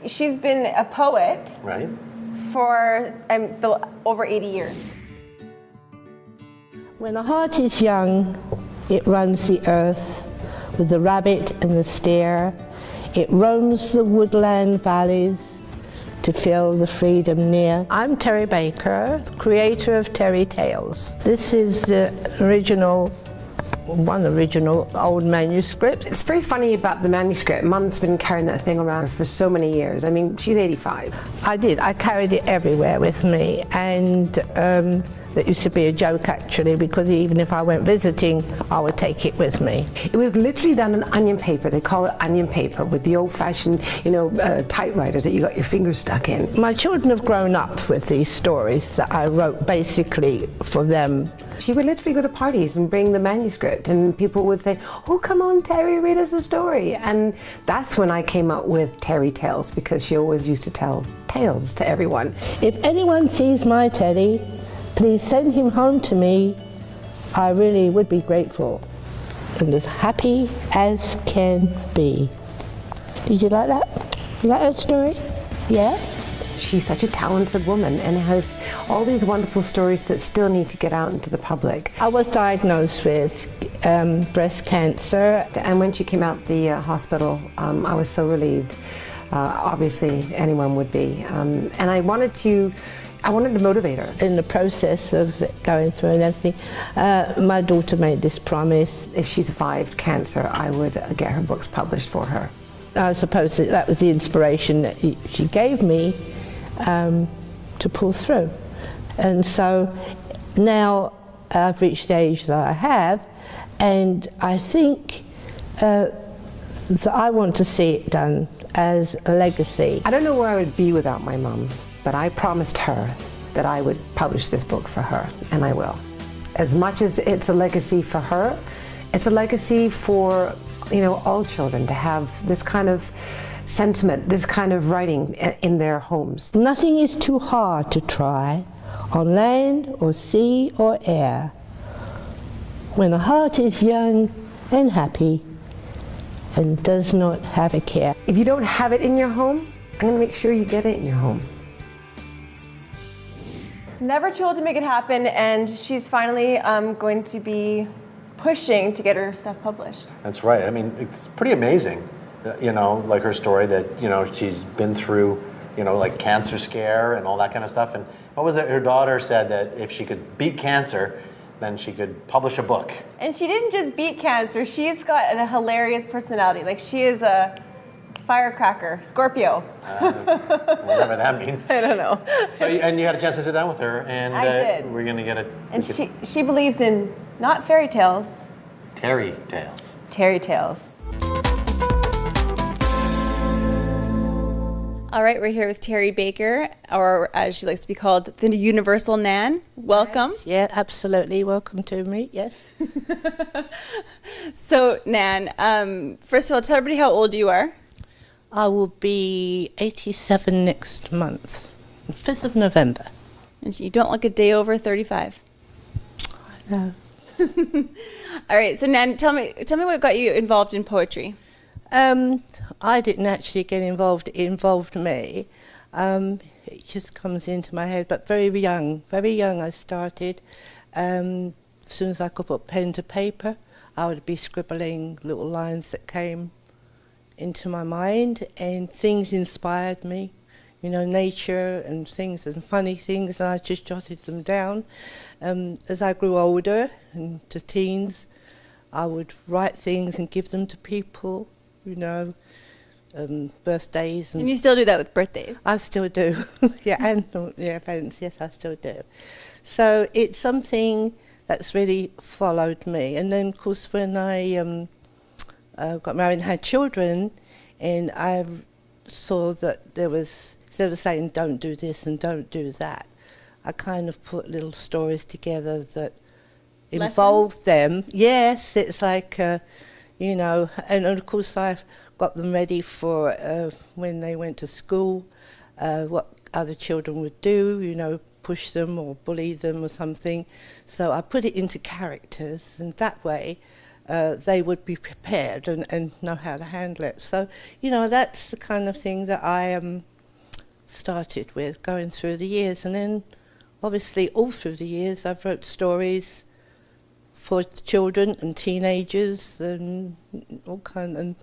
she's been a poet for over 80 years. When a heart is young, it runs the earth with the rabbit and the steer. It roams the woodland valleys to feel the freedom near. I'm Terry Baker, creator of Terry Tales. This is the one original old manuscript. It's very funny about the manuscript. Mum's been carrying that thing around for so many years. I mean, she's 85. I carried it everywhere with me, and that used to be a joke actually, because even if I went visiting, I would take it with me. It was literally done in onion paper. They call it onion paper, with the old-fashioned, typewriter that you got your fingers stuck in. My children have grown up with these stories that I wrote basically for them. She would literally go to parties and bring the manuscript, and people would say, "Oh, come on, Terry, read us a story." And that's when I came up with Terry Tales, because she always used to tell tales to everyone. If anyone sees my Teddy, please send him home to me. I really would be grateful. And as happy as can be. Did you like that? You like that story? Yeah? She's such a talented woman and has all these wonderful stories that still need to get out into the public. I was diagnosed with breast cancer. And when she came out the hospital, I was so relieved. Obviously, anyone would be. And I wanted to motivate her. In the process of going through and everything, my daughter made this promise. If she survived cancer, I would get her books published for her. I suppose that was the inspiration that she gave me to pull through. And so now I've reached the age that I have, and I think that I want to see it done as a legacy. I don't know where I would be without my mum, but I promised her that I would publish this book for her, and I will. As much as it's a legacy for her, it's a legacy for all children to have this kind of sentiment, this kind of writing in their homes. Nothing is too hard to try, on land or sea or air. When a heart is young and happy and does not have a care. If you don't have it in your home, I'm going to make sure you get it in your home. Never too old to make it happen, and she's finally going to be pushing to get her stuff published. That's right. I mean, it's pretty amazing, like her story that, she's been through, like cancer scare and all that kind of stuff. And what was it? Her daughter said that if she could beat cancer, then she could publish a book. And she didn't just beat cancer. She's got a hilarious personality. Like, she is a firecracker, Scorpio. Whatever that means. I don't know. So, and you had a chance to sit down with her, and I did. We're going to get a... And she believes in not fairy tales. Terry Tales. Terry Tales. All right, we're here with Terry Baker, or as she likes to be called, the Universal Nan. Welcome. Yeah, absolutely. Welcome to me, yes. So, Nan, first of all, tell everybody how old you are. I will be 87 next month, the 5th of November. And you don't look a day over 35. I know. All right, so Nan, tell me what got you involved in poetry. I didn't actually get involved. It involved me. It just comes into my head. But very young I started. As soon as I could put pen to paper, I would be scribbling little lines that came into my mind, and things inspired me. Nature and things and funny things, and I just jotted them down. As I grew older and to teens, I would write things and give them to people, birthdays. And you still do that with birthdays? I still do, events, yes, I still do. So it's something that's really followed me. And then, of course, when I got married and had children, and I saw that there was, instead of saying don't do this and don't do that, I kind of put little stories together that involved them. Yes, it's like, and of course I've got them ready for when they went to school, what other children would do, push them or bully them or something. So I put it into characters, and that way they would be prepared and know how to handle it. So, you know, that's the kind of thing that I started with going through the years. And then, obviously, all through the years, I've wrote stories for children and teenagers and all kind. And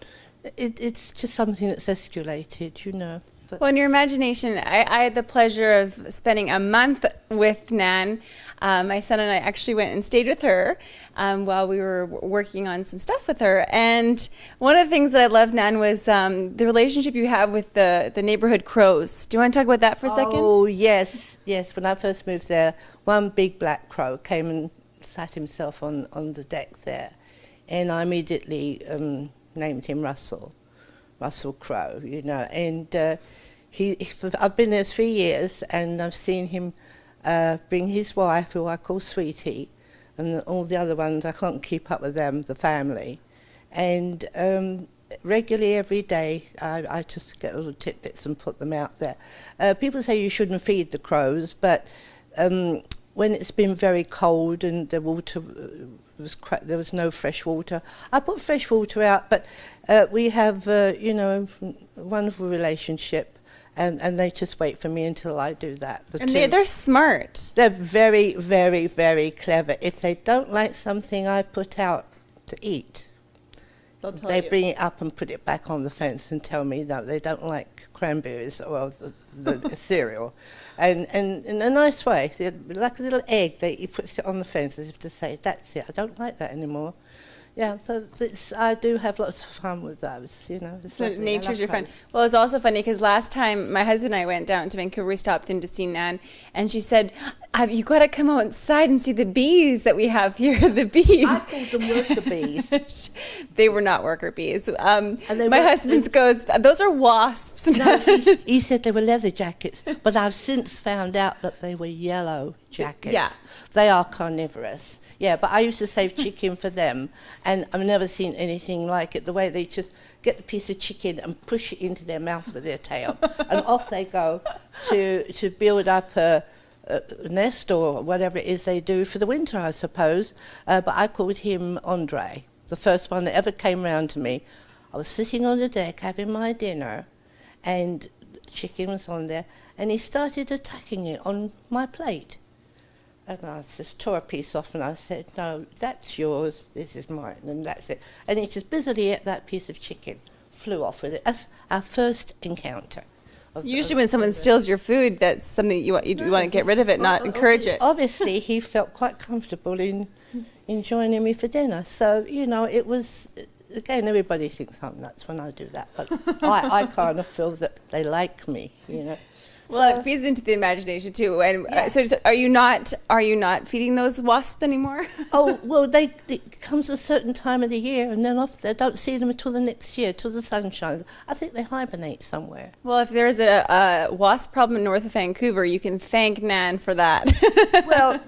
it's just something that's escalated, you know. But Well, in your imagination, I had the pleasure of spending a month with Nan. My son and I actually went and stayed with her while we were working on some stuff with her. And one of the things that I loved, Nan, was the relationship you have with the neighborhood crows. Do you want to talk about that for a second? Oh, yes, yes. When I first moved there, one big black crow came and sat himself on the deck there. And I immediately named him Russell Crowe, you know. And I've been there 3 years, and I've seen him bring his wife, who I call Sweetie, and all the other ones, I can't keep up with them, the family. And regularly every day, I just get little tidbits and put them out there. People say you shouldn't feed the crows, but when it's been very cold and the water there was no fresh water, I put fresh water out, but we have, you know, a wonderful relationship. And they just wait for me until I do that. And they're smart. They're very, very, very clever. If they don't like something I put out to eat, they bring it up and put it back on the fence and tell me that they don't like cranberries or the cereal. And in a nice way, like a little egg, he puts it on the fence as if to say, that's it, I don't like that anymore. Yeah, so I do have lots of fun with those, you know. So nature's your friend. Well, it's also funny because last time my husband and I went down to Vancouver, we stopped in to see Nan, and she said, you got to come outside and see the bees that we have here, the bees. I called them worker bees. They were not worker bees. My husband goes, those are wasps. No, he said they were leather jackets, but I've since found out that they were yellow jackets. Yeah. They are carnivorous. Yeah, but I used to save chicken for them, and I've never seen anything like it, the way they just get a piece of chicken and push it into their mouth with their tail, and off they go to build up a nest or whatever it is they do for the winter, I suppose. But I called him Andre, the first one that ever came round to me. I was sitting on the deck having my dinner, and chicken was on there, and he started attacking it on my plate. And I just tore a piece off and I said, no, that's yours, this is mine, and that's it. And he just busily ate that piece of chicken, flew off with it. That's our first encounter. Usually when someone steals your food, that's something you want to get rid of it, not encourage it. Obviously, he felt quite comfortable in joining me for dinner. So, you know, it was, again, everybody thinks I'm nuts when I do that, but I kind of feel that they like me, you know. Well, it feeds into the imagination too. And Yeah. so, are you not feeding those wasps anymore? Oh, well, it comes a certain time of the year, and then off. I don't see them until the next year, till the sun shines. I think they hibernate somewhere. Well, if there's a wasp problem north of Vancouver, you can thank Nan for that. Well,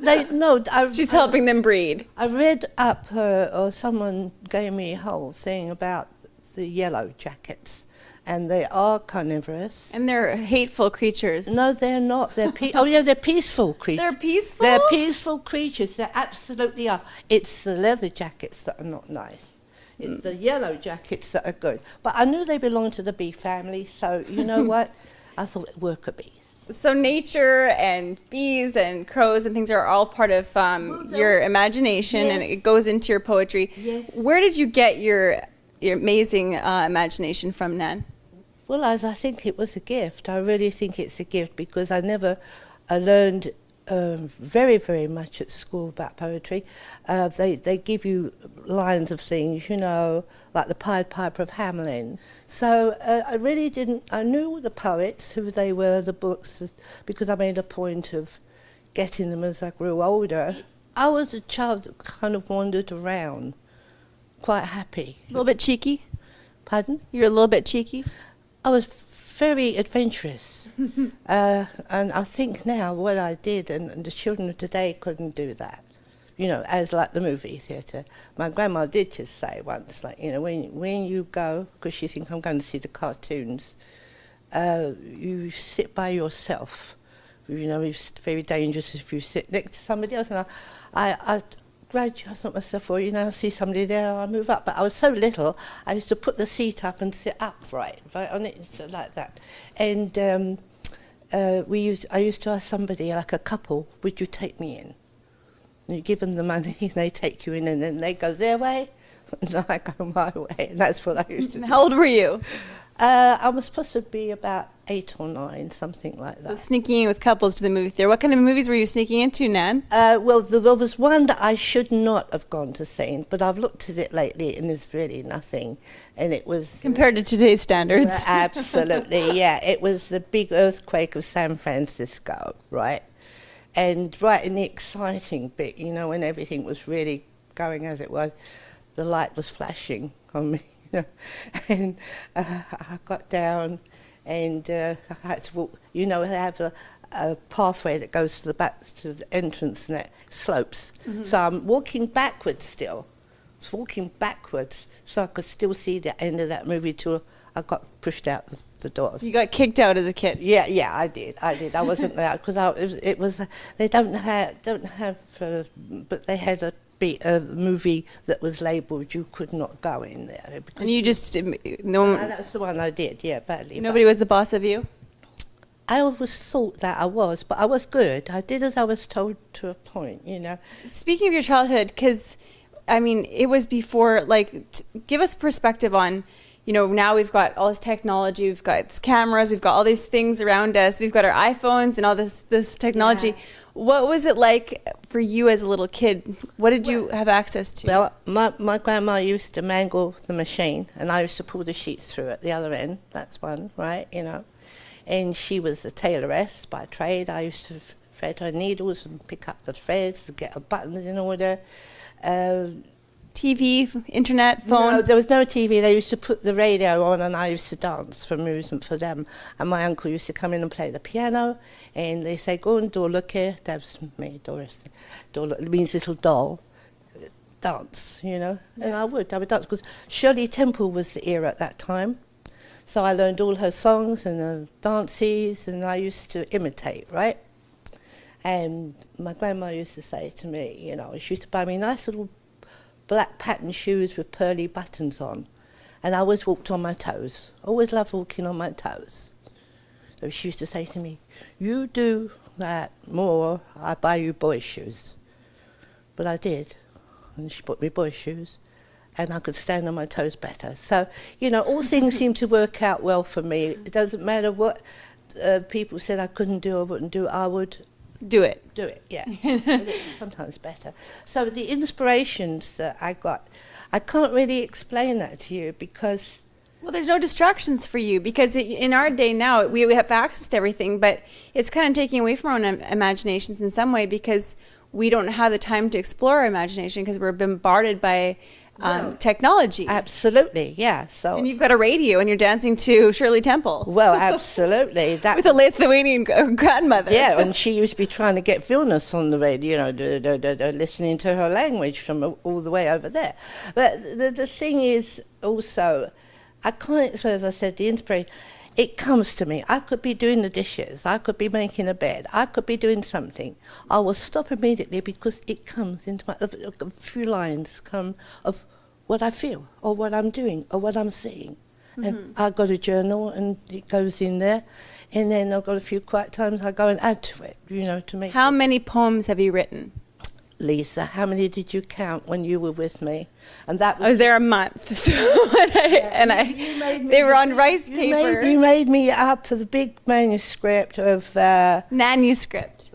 She's helping them breed. I read up, or someone gave me a whole thing about the yellow jackets, and they are carnivorous. And they're hateful creatures. No, they're not. They're they're peaceful creatures. They're peaceful? They're peaceful creatures. They absolutely are. It's the leather jackets that are not nice. It's the yellow jackets that are good. But I knew they belonged to the bee family, so you know what? I thought worker bees. So nature and bees and crows and things are all part of your imagination, Yes. and it goes into your poetry. Yes. Where did you get your amazing imagination from, Nan? Well, I think it was a gift. I really think it's a gift because I learned very, very much at school about poetry. They give you lines of things, you know, like the Pied Piper of Hamelin. So I really didn't, I knew the poets, who they were, the books, because I made a point of getting them as I grew older. I was a child that kind of wandered around, quite happy. A little bit cheeky? Pardon? You're a little bit cheeky? I was very adventurous, and I think now what I did, and the children of today couldn't do that, you know, as like the movie theatre. My grandma did just say once, like, you know, when you go, because she thinks I'm going to see the cartoons, you sit by yourself. You know, it's very dangerous if you sit next to somebody else. And I gradually I thought to myself, well, you know, I see somebody there, I'll move up. But I was so little, I used to put the seat up and sit upright, right on it, so like that. And I used to ask somebody, like a couple, would you take me in? And you give them the money, and they take you in, and then they go their way, and I go my way. And that's what I used to do. How old were you? I was supposed to be about 8 or 9, something like So that. sneaking in with couples to the movie theater. What kind of movies were you sneaking into, Nan? Well, there was one that I should not have gone to see, but I've looked at it lately, and there's really nothing. And it was... Compared to today's standards. Absolutely, yeah. It was the big earthquake of San Francisco, right? And right in the exciting bit, you know, when everything was really going as it was, the light was flashing on me, you know. And I got down and I had to walk. You know, they have a pathway that goes to the back, to the entrance, and it slopes. So I'm walking backwards still. I was walking backwards so I could still see the end of that movie till I got pushed out the doors. You got kicked out as a kid. Yeah, I did. I wasn't there because it was. They don't have, but they had a movie that was labelled you could not go in there. And you just, That's the one I did. Yeah, badly. nobody was the boss of you? I always thought that I was, but I was good. I did as I was told to a point, you know. Speaking of your childhood, because, I mean, it was before, like, give us perspective on, you know, now we've got all this technology, we've got these cameras, we've got all these things around us, we've got our iPhones and all this technology. Yeah. What was it like for you as a little kid? What did you have access to? Well, my grandma used to mangle the machine, and I used to pull the sheets through at the other end. That's one, right, you know. And she was a tailoress by trade. I used to thread her needles and pick up the threads, get her buttons in order. TV, internet, phone? No, there was no TV. They used to put the radio on, and I used to dance for amusement for them. And my uncle used to come in and play the piano, and they say, go and Dorluke, that was me, Doris. Dorluke means little doll. Dance, you know. And I would dance, because Shirley Temple was the era at that time. So I learned all her songs and her dances, and I used to imitate, right? And my grandma used to say to me, you know, she used to buy me nice little black pattern shoes with pearly buttons on. And I always walked on my toes. Always loved walking on my toes. So she used to say to me, you do that more, I buy you boy shoes. But I did. And she bought me boy shoes. And I could stand on my toes better. So, you know, all things seem to work out well for me. It doesn't matter what people said I couldn't do or wouldn't do, I would Do it. do it, yeah. And it's sometimes better. So the inspirations that I got, I can't really explain that to you because... Well, there's no distractions for you because in our day now, we have access to everything, but it's kind of taking away from our own imaginations in some way because we don't have the time to explore our imagination because we're bombarded by technology. Absolutely, yeah. So, And you've got a radio and you're dancing to Shirley Temple. well, absolutely. That With a Lithuanian grandmother. yeah, and she used to be trying to get Vilnius on the radio, you know, listening to her language from all the way over there. But the thing is also, I can't explain, as I said, the inspiration, it comes to me. I could be doing the dishes, I could be making a bed, I could be doing something. I will stop immediately because it comes into my, a few lines come of what I feel, or what I'm doing, or what I'm seeing. And I've got a journal and it goes in there. And then I've got a few quiet times I go and add to it, you know, to make How it. many poems have you written? Lisa, how many did you count when you were with me? And that I was there a month, so they were on rice paper. You made me up for the big manuscript of Manuscript.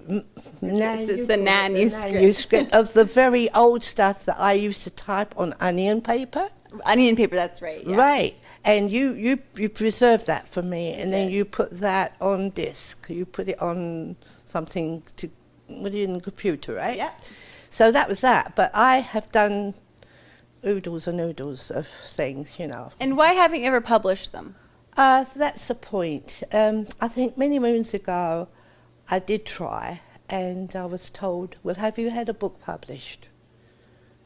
It's the manuscript of the very old stuff that I used to type on onion paper. Onion paper, that's right. Yeah. Right. And you preserved that for me, and then you put that on disk. You put it on something to put it in the computer, right? Yeah. So that was that. But I have done oodles and oodles of things, you know. And why haven't you ever published them? That's the point. I think many moons ago I did try, and I was told, well, have you had a book published?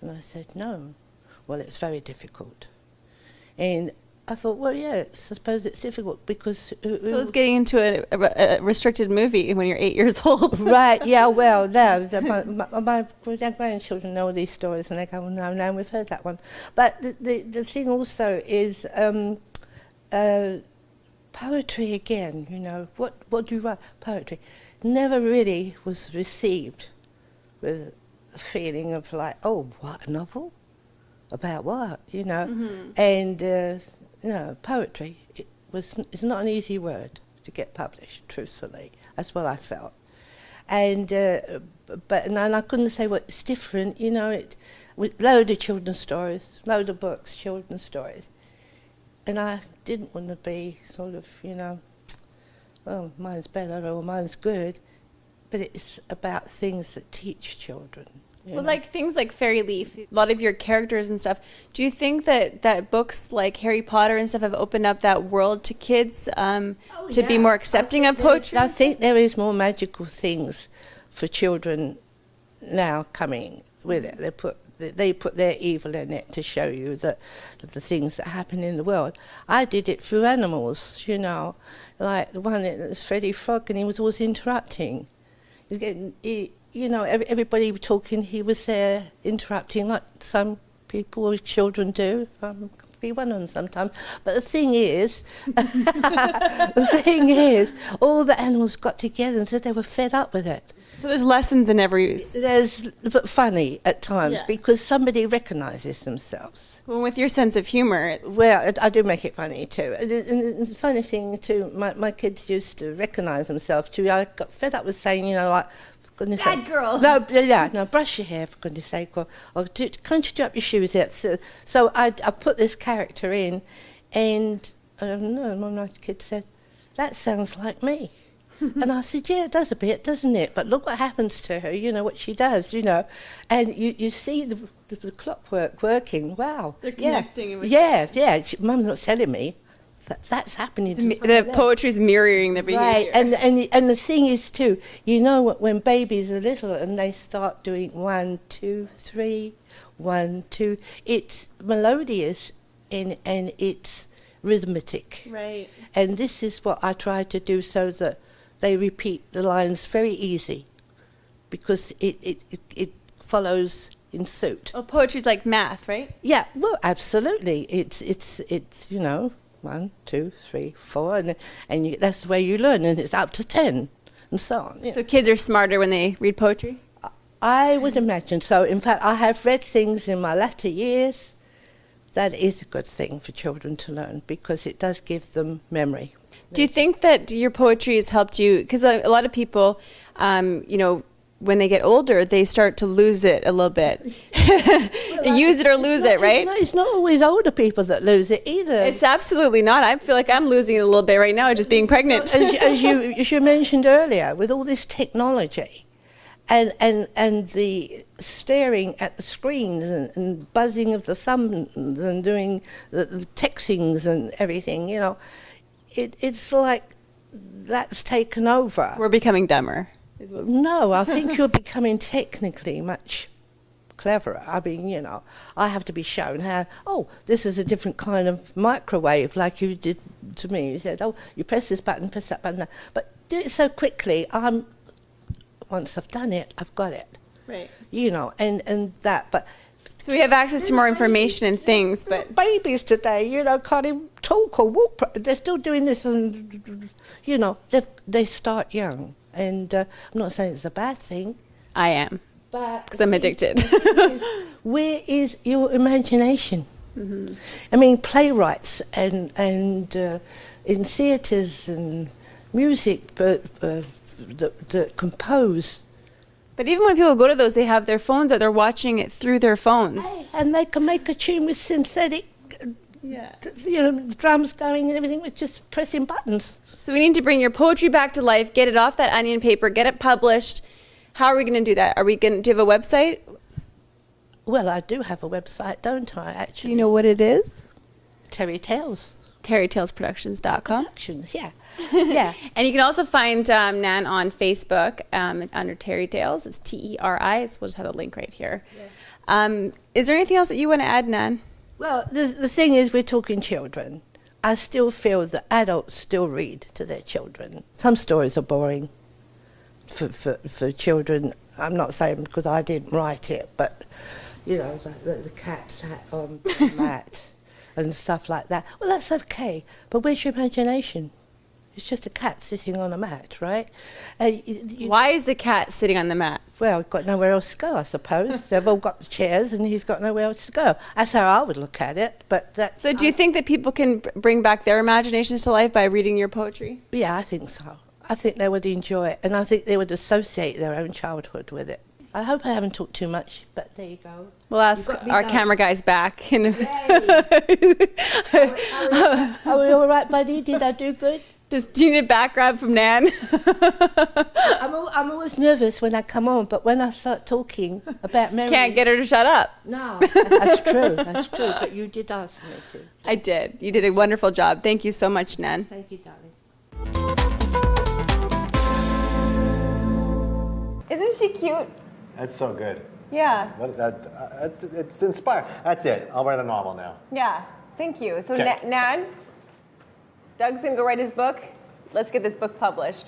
And I said, no. Well, it's very difficult. And I thought, well, yeah, I suppose it's difficult because... So it's getting into a restricted movie when you're 8 years old. Right, yeah, well, no, my grandchildren know all these stories and they go, well, no, we've heard that one. But the thing also is poetry again, you know. What do you write? Poetry. Never really was received with a feeling of like, oh, what, a novel? About what, you know? And, poetry, it's not an easy word to get published, truthfully. That's what I felt. And and I couldn't say what's different, you know, with load of children's stories, load of books, children's stories. And I didn't want to be sort of, you know, well, mine's better or mine's good, but it's about things that teach children. Well, like things like Fairy Leaf, a lot of your characters and stuff. Do you think that books like Harry Potter and stuff have opened up that world to kids to be more accepting of poetry? I think there is more magical things for children now coming with it. They put their evil in it to show you that the things that happen in the world. I did it through animals, you know, like the one that was Freddie Frog, and he was always interrupting. You know, everybody talking, he was there interrupting like some people or children do. Be one of them sometimes. But the thing is, all the animals got together and said they were fed up with it. So there's lessons in every... But funny at times, because somebody recognises themselves. Well, with your sense of humour. Well, I do make it funny too. And the funny thing too, my kids used to recognise themselves too. I got fed up with saying, you know, like, goodness Bad sake. girl. No, brush your hair, for goodness sake, or can't you do up your shoes yet? So I put this character in, and I don't know, my kid said, that sounds like me. And I said, yeah, it does a bit, doesn't it? But look what happens to her, you know, what she does, you know. And you see the clockwork working, wow. They're connecting. Yeah. Mum's not telling me. That's happening. The poetry's mirroring the behavior. Right, and the thing is too, you know, when babies are little and they start doing 1, 2, 3, 1, 2, it's melodious and it's rhythmic. Right. And this is what I try to do so that they repeat the lines very easy, because it follows in suit. Well, poetry's like math, right? Yeah, well, absolutely. It's you know, 1, 2, 3, 4, and that's the way you learn, and it's up to 10, and so on. Yeah. So kids are smarter when they read poetry? I would imagine so. In fact, I have read things in my latter years that is a good thing for children to learn, because it does give them memory. Do you think that your poetry has helped you? Because a lot of people, you know, when they get older, they start to lose it a little bit. Use it or lose it, right? It's not always older people that lose it either. It's absolutely not. I feel like I'm losing it a little bit right now, just being pregnant. As you mentioned earlier, with all this technology, and the staring at the screens and buzzing of the thumbs and doing the textings and everything, you know, it's like that's taken over. We're becoming dumber. No, I think you're becoming technically much cleverer. I mean, you know, I have to be shown how, oh, this is a different kind of microwave, like you did to me. You said, oh, you press this button, press that button. But do it so quickly, once I've done it, I've got it. Right. You know, and that, but... So we have access to more information and things, but... Babies today, you know, can't even talk or walk. They're still doing this, and, you know, they start young. And I'm not saying it's a bad thing. I am. Because I'm addicted. Where is your imagination? Mm-hmm. I mean, playwrights and in theatres and music that compose. But even when people go to those, they have their phones out. They're watching it through their phones. And they can make a tune with synthetic, you know, drums going and everything with just pressing buttons. So we need to bring your poetry back to life, get it off that onion paper, get it published. How are we going to do that? Do you have a website? Well, I do have a website, don't I, actually? Do you know what it is? Terry Tales. TerryTalesProductions.com. Productions, yeah. Yeah. And you can also find Nan on Facebook under Terry Tales. It's TERI. We'll just have the link right here. Yeah. Is there anything else that you want to add, Nan? Well, the thing is, we're talking children. I still feel that adults still read to their children. Some stories are boring for children. I'm not saying because I didn't write it, but, you know, like the cat sat on the mat and stuff like that. Well, that's okay, but where's your imagination? It's just a cat sitting on a mat, right? Why is the cat sitting on the mat? Well, got nowhere else to go, I suppose. They've all got the chairs and he's got nowhere else to go. That's how I would look at it, but that's... So do you think that people can bring back their imaginations to life by reading your poetry? Yeah, I think so. I think they would enjoy it, and I think they would associate their own childhood with it. I hope I haven't talked too much, but there you go. We'll ask our camera guys back. Are we all right, buddy? Did I do good? Do you need a back rub from Nan? I'm always nervous when I come on, but when I start talking about Mary... Can't get her to shut up. No, that's true, but you did ask me to. I did. You did a wonderful job. Thank you so much, Nan. Thank you, darling. Isn't she cute? That's so good. Yeah. It's inspired. That's it. I'll write a novel now. Yeah. Thank you. So, Okay. Nan, Doug's going to go write his book. Let's get this book published.